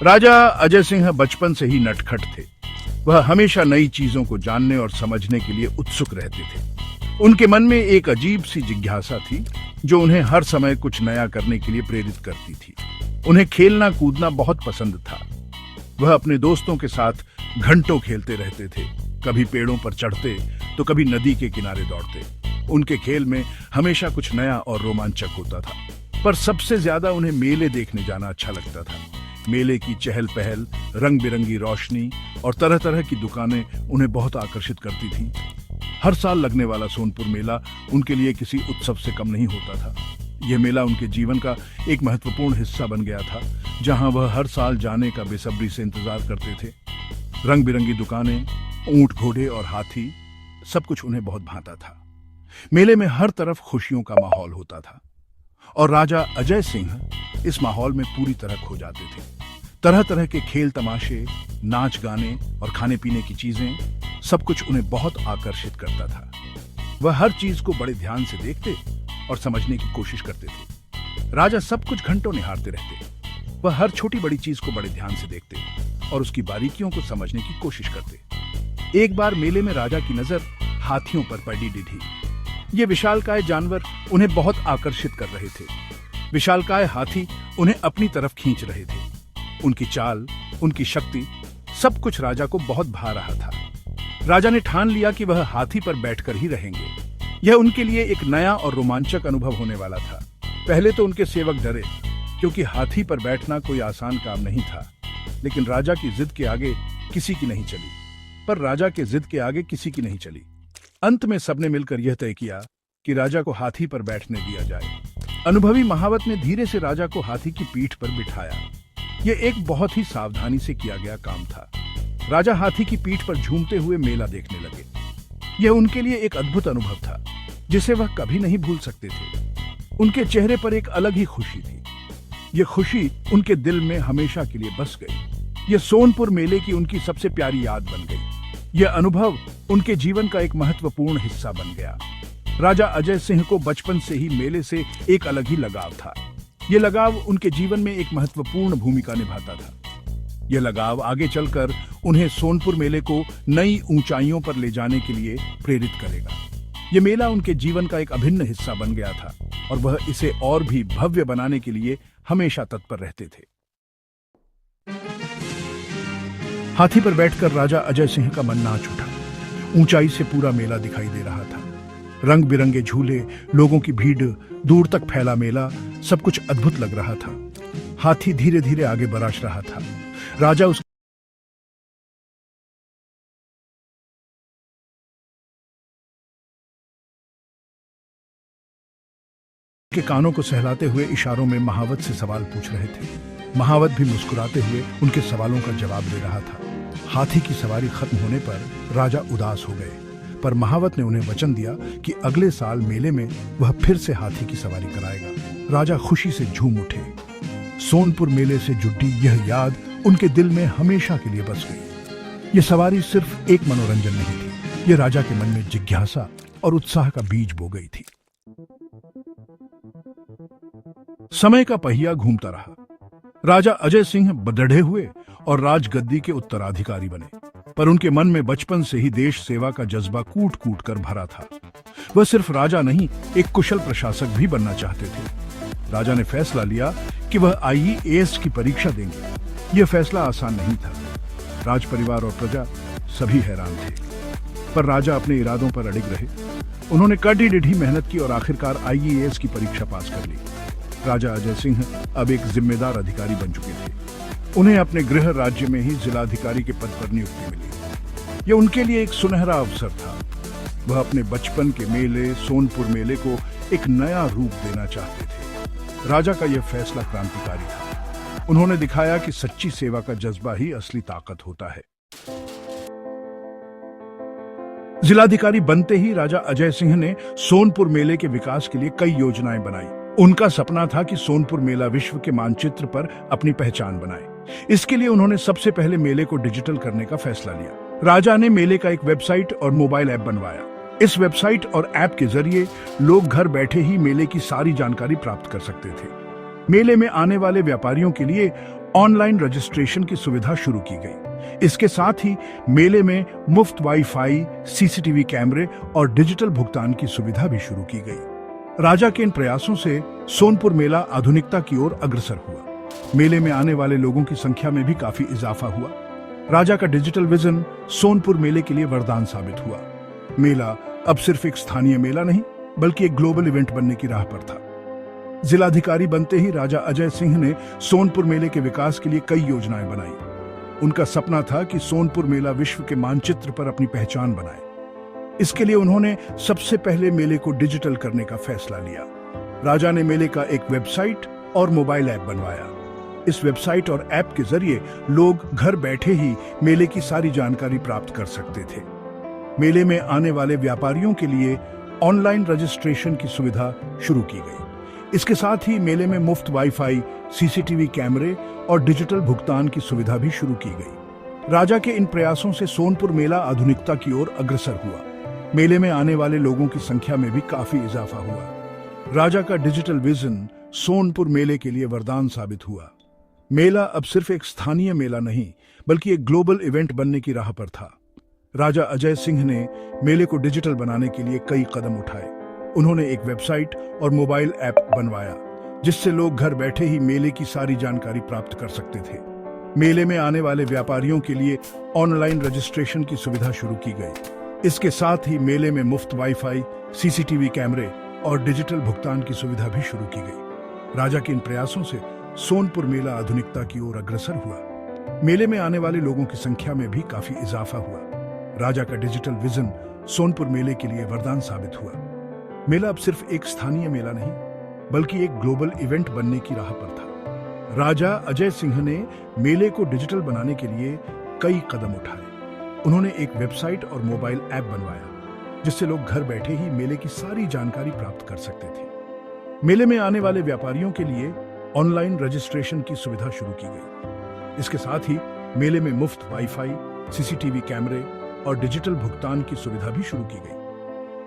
राजा अजय सिंह बचपन से ही नटखट थे। वह हमेशा नई चीजों को जानने और समझने के लिए उत्सुक रहते थे। उनके मन में एक अजीब सी जिज्ञासा थी जो उन्हें हर समय कुछ नया करने के लिए प्रेरित करती थी। उन्हें खेलना कूदना बहुत पसंद था। वह अपने दोस्तों के साथ घंटों खेलते रहते थे, कभी पेड़ों पर चढ़ते तो कभी नदी के किनारे दौड़ते। उनके खेल में हमेशा कुछ नया और रोमांचक होता था, पर सबसे ज्यादा उन्हें मेले देखने जाना अच्छा लगता था। मेले की चहल पहल, रंग बिरंगी रोशनी और तरह तरह की दुकानें उन्हें बहुत आकर्षित करती थी। हर साल लगने वाला सोनपुर मेला उनके लिए किसी उत्सव से कम नहीं होता था। यह मेला उनके जीवन का एक महत्वपूर्ण हिस्सा बन गया था, जहां वह हर साल जाने का बेसब्री से इंतजार करते थे। रंग बिरंगी दुकानें, ऊंट, घोड़े और हाथी, सब कुछ उन्हें बहुत भाता था। मेले में हर तरफ खुशियों का माहौल होता था और राजा अजय सिंह इस माहौल में पूरी तरह खो जाते थे। तरह तरह के खेल तमाशे, नाच गाने और खाने पीने की चीजें, सब कुछ उन्हें बहुत आकर्षित करता था। वह हर चीज को बड़े ध्यान से देखते और समझने की कोशिश करते थे। राजा सब कुछ घंटों निहारते रहते। वह हर छोटी बड़ी चीज को बड़े ध्यान से देखते और उसकी बारीकियों को समझने की कोशिश करते। एक बार मेले में राजा की नजर हाथियों पर पड़ी डिठी। ये विशालकाय जानवर उन्हें बहुत आकर्षित कर रहे थे। विशालकाय हाथी उन्हें अपनी तरफ खींच रहे थे। उनकी चाल, उनकी शक्ति, सब कुछ राजा को बहुत भा रहा था। राजा ने ठान लिया कि वह हाथी पर बैठकर ही रहेंगे। यह उनके लिए एक नया और रोमांचक अनुभव होने वाला था। पहले तो उनके सेवक डरे, क्योंकि हाथी पर बैठना कोई आसान काम नहीं था। लेकिन राजा की जिद के आगे किसी की नहीं चली। अंत में सबने मिलकर यह तय किया कि राजा को हाथी पर बैठने दिया जाए। अनुभवी महावत ने धीरे से राजा को हाथी की पीठ पर बिठाया। यह एक बहुत ही सावधानी से किया गया काम था। राजा हाथी की पीठ पर झूमते हुए मेला देखने लगे। यह उनके लिए एक अद्भुत अनुभव था, जिसे वह कभी नहीं भूल सकते थे। उनके चेहरे पर एक अलग ही खुशी थी। यह खुशी उनके दिल में हमेशा के लिए बस गई। यह सोनपुर मेले की उनकी सबसे प्यारी याद बन गई। यह अनुभव उनके जीवन का एक महत्वपूर्ण हिस्सा बन गया। राजा अजय सिंह को बचपन से ही मेले से एक अलग ही लगाव था। यह लगाव उनके जीवन में एक महत्वपूर्ण भूमिका निभाता था। यह लगाव आगे चलकर उन्हें सोनपुर मेले को नई ऊंचाइयों पर ले जाने के लिए प्रेरित करेगा। यह मेला उनके जीवन का एक अभिन्न हिस्सा बन गया था और वह इसे और भी भव्य बनाने के लिए हमेशा तत्पर रहते थे। हाथी पर बैठकर राजा अजय सिंह का मन नाच उठा। ऊंचाई से पूरा मेला दिखाई दे रहा था। रंग बिरंगे झूले, लोगों की भीड़, दूर तक फैला मेला, सब कुछ अद्भुत लग रहा था। हाथी धीरे धीरे आगे बढ़ रहा था। राजा उसके कानों को सहलाते हुए इशारों में महावत से सवाल पूछ रहे थे। महावत भी मुस्कुराते हुए उनके सवालों का जवाब दे रहा था। हाथी की सवारी खत्म होने पर राजा उदास हो गए, पर महावत ने उन्हें वचन दिया कि अगले साल मेले में वह फिर से हाथी की सवारी कराएगा। राजा खुशी से झूम उठे। सोनपुर मेले से जुड़ी यह याद उनके दिल में हमेशा के लिए बस गई। यह सवारी सिर्फ एक मनोरंजन नहीं थी, यह राजा के मन में जिज्ञासा और उत्साह का बीज बो गई थी। समय का पहिया घूमता रहा। राजा अजय सिंह बदढ़े हुए और राजगद्दी के उत्तराधिकारी बने, पर उनके मन में बचपन से ही देश सेवा का जज्बा कूट कूट कर भरा था। वह सिर्फ राजा नहीं, एक कुशल प्रशासक भी बनना चाहते थे। राजा ने फैसला लिया कि वह IAS की परीक्षा देंगे। यह फैसला आसान नहीं था। राज परिवार और प्रजा सभी हैरान थे, पर राजा अपने इरादों पर अडिग रहे। उन्होंने कड़ी डिढ़ी मेहनत की और आखिरकार IAS की परीक्षा पास कर ली। राजा अजय सिंह अब एक जिम्मेदार अधिकारी बन चुके थे। उन्हें अपने गृह राज्य में ही जिलाधिकारी के पद पर नियुक्ति मिली। यह उनके लिए एक सुनहरा अवसर था। वह अपने बचपन के मेले, सोनपुर मेले को एक नया रूप देना चाहते थे। राजा का यह फैसला क्रांतिकारी था। उन्होंने दिखाया कि सच्ची सेवा का जज्बा ही असली ताकत होता है। जिलाधिकारी बनते ही राजा अजय सिंह ने सोनपुर मेले के विकास के लिए कई योजनाएं बनाई। उनका सपना था कि सोनपुर मेला विश्व के मानचित्र पर अपनी पहचान बनाए। इसके लिए उन्होंने सबसे पहले मेले को डिजिटल करने का फैसला लिया। राजा ने मेले का एक वेबसाइट और मोबाइल ऐप बनवाया। इस वेबसाइट और ऐप के जरिए लोग घर बैठे ही मेले की सारी जानकारी प्राप्त कर सकते थे। मेले में आने वाले व्यापारियों के लिए ऑनलाइन रजिस्ट्रेशन की सुविधा शुरू की गई। इसके साथ ही मेले में मुफ्त वाईफाई, सीसीटीवी कैमरे और डिजिटल भुगतान की सुविधा भी शुरू की गई। राजा के इन प्रयासों से सोनपुर मेला आधुनिकता की ओर अग्रसर हुआ। मेले में आने वाले लोगों की संख्या में भी काफी इजाफा हुआ। राजा का डिजिटल विजन सोनपुर मेले के लिए वरदान साबित हुआ। मेला अब सिर्फ एक स्थानीय मेला नहीं बल्कि एक ग्लोबल इवेंट बनने की राह पर था। जिलाधिकारी बनते ही राजा अजय सिंह ने सोनपुर मेले के विकास के लिए कई योजनाएं बनाई। उनका सपना था कि सोनपुर मेला विश्व के मानचित्र पर अपनी पहचान बनाए। इसके लिए उन्होंने सबसे पहले मेले को डिजिटल करने का फैसला लिया। राजा ने मेले का एक वेबसाइट और मोबाइल ऐप बनवाया। इस वेबसाइट और ऐप के जरिए लोग घर बैठे ही मेले की सारी जानकारी प्राप्त कर सकते थे। मेले में आने वाले व्यापारियों के लिए ऑनलाइन रजिस्ट्रेशन की सुविधा शुरू की गई। इसके साथ ही मेले में मुफ्त वाईफाई, सीसीटीवी कैमरे और डिजिटल भुगतान की सुविधा भी शुरू की गई। राजा के इन प्रयासों से सोनपुर मेला आधुनिकता की ओर अग्रसर हुआ। मेले में आने वाले लोगों की संख्या में भी काफी इजाफा हुआ। राजा का डिजिटल विजन सोनपुर मेले के लिए वरदान साबित हुआ। मेला अब सिर्फ एक स्थानीय मेला नहीं बल्कि एक ग्लोबल इवेंट बनने की राह पर था। राजा अजय सिंह ने मेले को डिजिटल बनाने के लिए कई कदम उठाए। उन्होंने एक वेबसाइट और मोबाइल ऐप बनवाया जिससे लोग घर बैठे ही मेले की सारी जानकारी प्राप्त कर सकते थे। मेले में आने वाले व्यापारियों के लिए ऑनलाइन रजिस्ट्रेशन की सुविधा शुरू की गई। इसके साथ ही मेले में मुफ्त वाईफाई, सीसीटीवी कैमरे और डिजिटल भुगतान की सुविधा भी शुरू की गई। राजा के इन प्रयासों से सोनपुर मेला आधुनिकता की ओर अग्रसर हुआ। मेले में आने वाले लोगों की संख्या में भी काफी इजाफा हुआ। राजा का डिजिटल विजन सोनपुर मेले के लिए वरदान साबित हुआ। मेला अब सिर्फ एक स्थानीय मेला नहीं बल्कि एक ग्लोबल इवेंट बनने की राह पर था। राजा अजय सिंह ने मेले को डिजिटल बनाने के लिए कई कदम उठाए। उन्होंने एक वेबसाइट और मोबाइल ऐप बनवाया जिससे लोग घर बैठे ही मेले की सारी जानकारी प्राप्त कर सकते थे। मेले में आने वाले व्यापारियों के लिए ऑनलाइन रजिस्ट्रेशन की सुविधा शुरू की गई। इसके साथ ही मेले में मुफ्त वाईफाई, सीसीटीवी कैमरे और डिजिटल भुगतान की सुविधा भी शुरू की गई।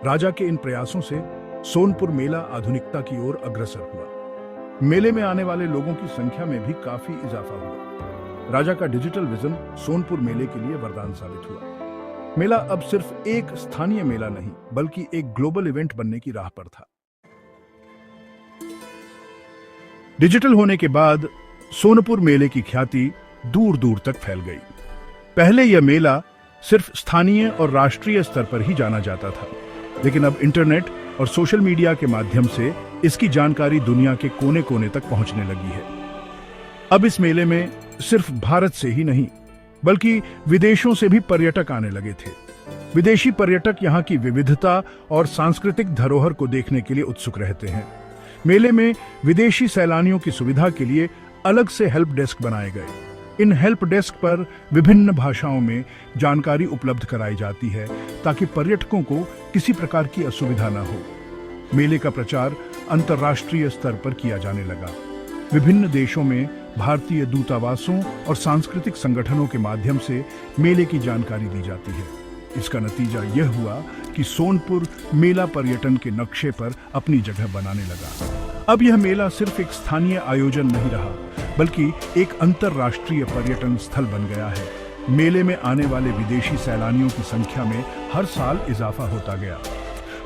राजा के इन प्रयासों से सोनपुर मेला आधुनिकता की ओर अग्रसर हुआ। मेले में आने वाले लोगों की संख्या में भी काफी इजाफा हुआ। राजा का डिजिटल विजन सोनपुर मेले के लिए वरदान साबित हुआ। मेला अब सिर्फ एक स्थानीय मेला नहीं बल्कि एक ग्लोबल इवेंट बनने की राह पर था। डिजिटल होने के बाद सोनपुर मेले की ख्याति दूर दूर तक फैल गई। पहले यह मेला सिर्फ स्थानीय और राष्ट्रीय स्तर पर ही जाना जाता था, लेकिन अब इंटरनेट और सोशल मीडिया के माध्यम से इसकी जानकारी दुनिया के कोने कोने तक पहुंचने लगी है। अब इस मेले में सिर्फ भारत से ही नहीं बल्कि विदेशों से भी पर्यटक आने लगे थे। विदेशी पर्यटक यहाँ की विविधता और सांस्कृतिक धरोहर को देखने के लिए उत्सुक रहते हैं। मेले में विदेशी सैलानियों की सुविधा के लिए अलग से हेल्प डेस्क बनाए गए। इन हेल्प डेस्क पर विभिन्न भाषाओं में जानकारी उपलब्ध कराई जाती है ताकि पर्यटकों को किसी प्रकार की असुविधा न हो। मेले का प्रचार अंतर्राष्ट्रीय स्तर पर किया जाने लगा। विभिन्न देशों में भारतीय दूतावासों और सांस्कृतिक संगठनों के माध्यम से मेले की जानकारी दी जाती है। इसका नतीजा यह हुआ कि सोनपुर मेला पर्यटन के नक्शे पर अपनी जगह बनाने लगा। अब यह मेला सिर्फ एक स्थानीय आयोजन नहीं रहा बल्कि एक अंतर्राष्ट्रीय पर्यटन स्थल बन गया है। मेले में आने वाले विदेशी सैलानियों की संख्या में हर साल इजाफा होता गया।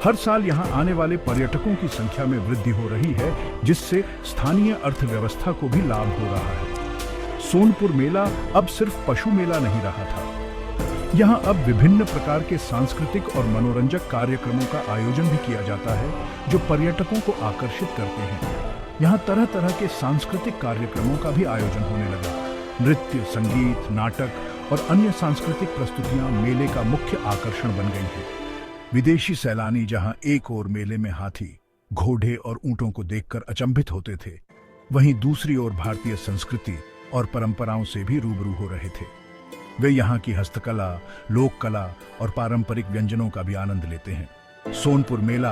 हर साल यहाँ आने वाले पर्यटकों की संख्या में वृद्धि हो रही है जिससे स्थानीय अर्थव्यवस्था को भी लाभ हो रहा है। सोनपुर मेला अब सिर्फ पशु मेला नहीं रहा था। यहाँ अब विभिन्न प्रकार के सांस्कृतिक और मनोरंजक कार्यक्रमों का आयोजन भी किया जाता है जो पर्यटकों को आकर्षित करते हैं। यहाँ तरह तरह के सांस्कृतिक कार्यक्रमों का भी आयोजन होने लगा। नृत्य, संगीत, नाटक और अन्य सांस्कृतिक प्रस्तुतियां मेले का मुख्य आकर्षण बन गई हैं। विदेशी सैलानी जहां एक ओर मेले में हाथी, घोड़े और ऊंटों को देखकर अचंभित होते थे, वहीं दूसरी ओर भारतीय संस्कृति और परंपराओं से भी रूबरू हो रहे थे। वे यहाँ की हस्तकला, लोक कला और पारंपरिक व्यंजनों का भी आनंद लेते हैं। सोनपुर मेला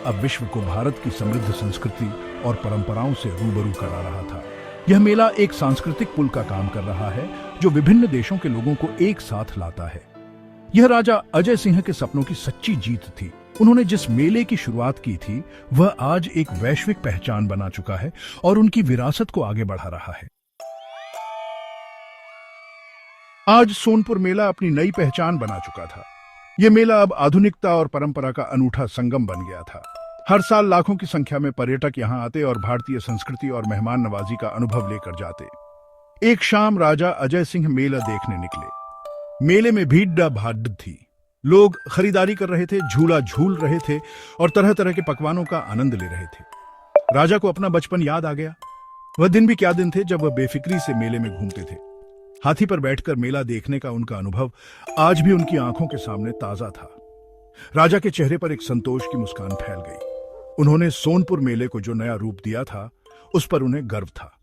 अब विश्व को भारत की समृद्ध संस्कृति और परंपराओं से रूबरू करा रहा था। यह मेला एक सांस्कृतिक पुल का काम कर रहा है जो विभिन्न देशों के लोगों को एक साथ लाता है। यह राजा अजय सिंह के सपनों की सच्ची जीत थी। उन्होंने जिस मेले की शुरुआत की थी वह आज एक वैश्विक पहचान बना चुका है और उनकी विरासत को आगे बढ़ा रहा है। आज सोनपुर मेला अपनी नई पहचान बना चुका था। यह मेला अब आधुनिकता और परंपरा का अनूठा संगम बन गया था। हर साल लाखों की संख्या में पर्यटक यहां आते और भारतीय संस्कृति और मेहमान नवाजी का अनुभव लेकर जाते। एक शाम राजा अजय सिंह मेला देखने निकले। मेले में भीड़ भाड़ थी। लोग खरीदारी कर रहे थे, झूला झूल रहे थे और तरह तरह के पकवानों का आनंद ले रहे थे। राजा को अपना बचपन याद आ गया। वह दिन भी क्या दिन थे जब वह बेफिक्री से मेले में घूमते थे। हाथी पर बैठकर मेला देखने का उनका अनुभव आज भी उनकी आंखों के सामने ताजा था। राजा के चेहरे पर एक संतोष की मुस्कान फैल गई। उन्होंने सोनपुर मेले को जो नया रूप दिया था उस पर उन्हें गर्व था।